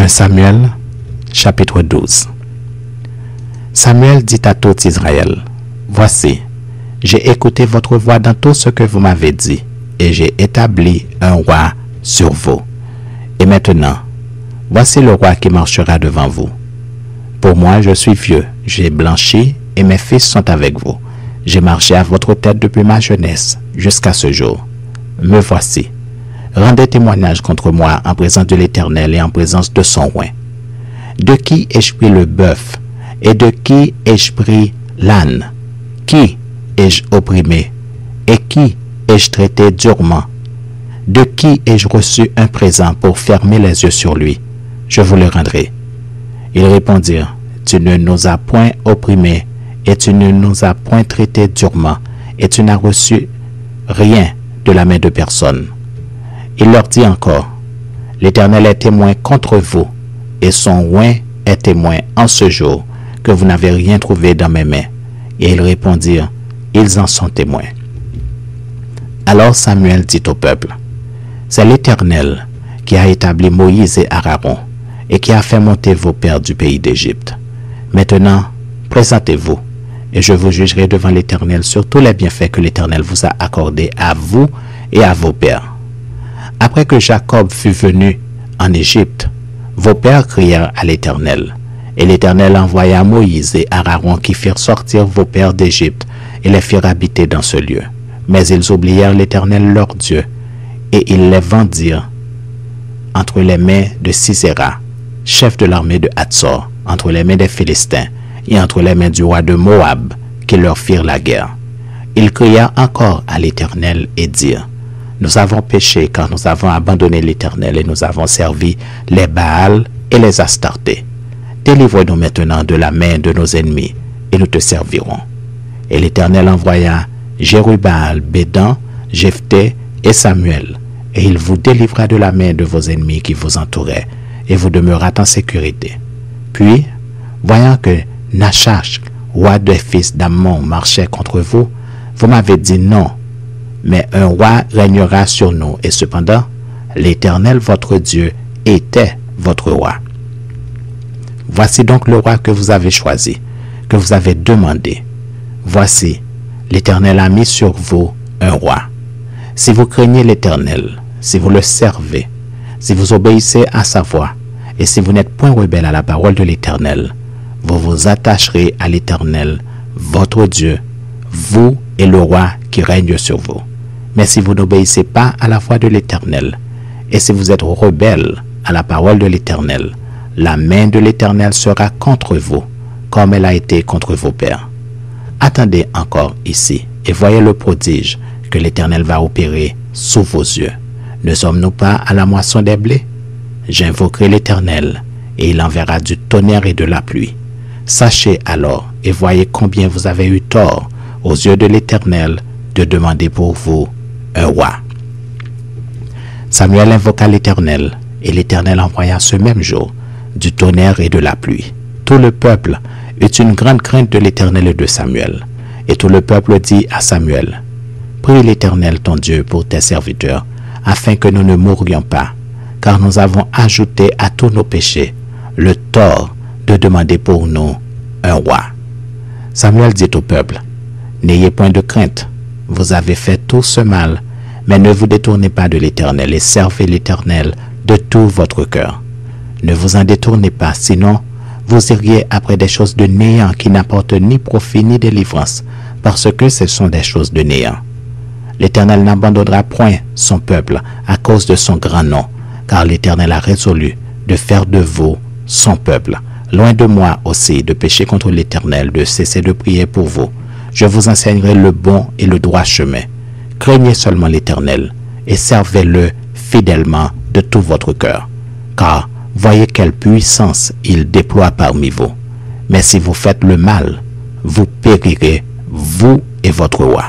1 Samuel, chapitre 12. Samuel dit à tout Israël, « Voici, j'ai écouté votre voix dans tout ce que vous m'avez dit, et j'ai établi un roi sur vous. Et maintenant, voici le roi qui marchera devant vous. Pour moi, je suis vieux, j'ai blanchi, et mes fils sont avec vous. J'ai marché à votre tête depuis ma jeunesse jusqu'à ce jour. Me voici. Rendez témoignage contre moi en présence de l'Éternel et en présence de son roi. De qui ai-je pris le bœuf et de qui ai-je pris l'âne? Qui ai-je opprimé et qui ai-je traité durement? De qui ai-je reçu un présent pour fermer les yeux sur lui? Je vous le rendrai. » Ils répondirent, « Tu ne nous as point opprimés et tu ne nous as point traités durement et tu n'as reçu rien de la main de personne. » Il leur dit encore, « L'Éternel est témoin contre vous et son roi est témoin en ce jour que vous n'avez rien trouvé dans mes mains. » Et ils répondirent, « Ils en sont témoins. » Alors Samuel dit au peuple, « C'est l'Éternel qui a établi Moïse et Aaron et qui a fait monter vos pères du pays d'Égypte. Maintenant, présentez-vous, et je vous jugerai devant l'Éternel sur tous les bienfaits que l'Éternel vous a accordés à vous et à vos pères. Après que Jacob fut venu en Égypte, vos pères crièrent à l'Éternel, et l'Éternel envoya Moïse et Aaron qui firent sortir vos pères d'Égypte et les firent habiter dans ce lieu. Mais ils oublièrent l'Éternel leur Dieu, et ils les vendirent entre les mains de Sisera, chef de l'armée de Hatzor, entre les mains des Philistins, et entre les mains du roi de Moab, qui leur firent la guerre. Ils crièrent encore à l'Éternel et dirent, « Nous avons péché car nous avons abandonné l'Éternel et nous avons servi les Baals et les Astartés. Délivre-nous maintenant de la main de nos ennemis, et nous te servirons. » Et l'Éternel envoya Jérubbaal, Bédan, Jephthé et Samuel, et il vous délivra de la main de vos ennemis qui vous entouraient, et vous demeurâtes en sécurité. Puis, voyant que Nachash, roi des fils d'Ammon, marchait contre vous, vous m'avez dit non, mais un roi régnera sur nous, et cependant, l'Éternel votre Dieu était votre roi. Voici donc le roi que vous avez choisi, que vous avez demandé. Voici, l'Éternel a mis sur vous un roi. Si vous craignez l'Éternel, si vous le servez, si vous obéissez à sa voix, et si vous n'êtes point rebelle à la parole de l'Éternel, vous vous attacherez à l'Éternel, votre Dieu, vous et le roi qui règne sur vous. Mais si vous n'obéissez pas à la voix de l'Éternel, et si vous êtes rebelle à la parole de l'Éternel, la main de l'Éternel sera contre vous, comme elle a été contre vos pères. Attendez encore ici, et voyez le prodige que l'Éternel va opérer sous vos yeux. Ne sommes-nous pas à la moisson des blés? J'invoquerai l'Éternel, et il enverra du tonnerre et de la pluie. Sachez alors, et voyez combien vous avez eu tort aux yeux de l'Éternel de demander pour vous un roi. Samuel invoqua l'Éternel, et l'Éternel envoya ce même jour du tonnerre et de la pluie. Tout le peuple eut une grande crainte de l'Éternel et de Samuel. Et tout le peuple dit à Samuel, « Prie l'Éternel ton Dieu pour tes serviteurs, afin que nous ne mourions pas, car nous avons ajouté à tous nos péchés le tort de demander pour nous un roi. » Samuel dit au peuple, « N'ayez point de crainte, vous avez fait tout ce mal, mais ne vous détournez pas de l'Éternel et servez l'Éternel de tout votre cœur. Ne vous en détournez pas, sinon vous iriez après des choses de néant qui n'apportent ni profit ni délivrance, parce que ce sont des choses de néant. L'Éternel n'abandonnera point son peuple à cause de son grand nom, car l'Éternel a résolu de faire de vous son peuple. Loin de moi aussi de pécher contre l'Éternel, de cesser de prier pour vous. Je vous enseignerai le bon et le droit chemin. Craignez seulement l'Éternel et servez-le fidèlement de tout votre cœur, car voyez quelle puissance il déploie parmi vous. Mais si vous faites le mal, vous périrez, vous et votre roi.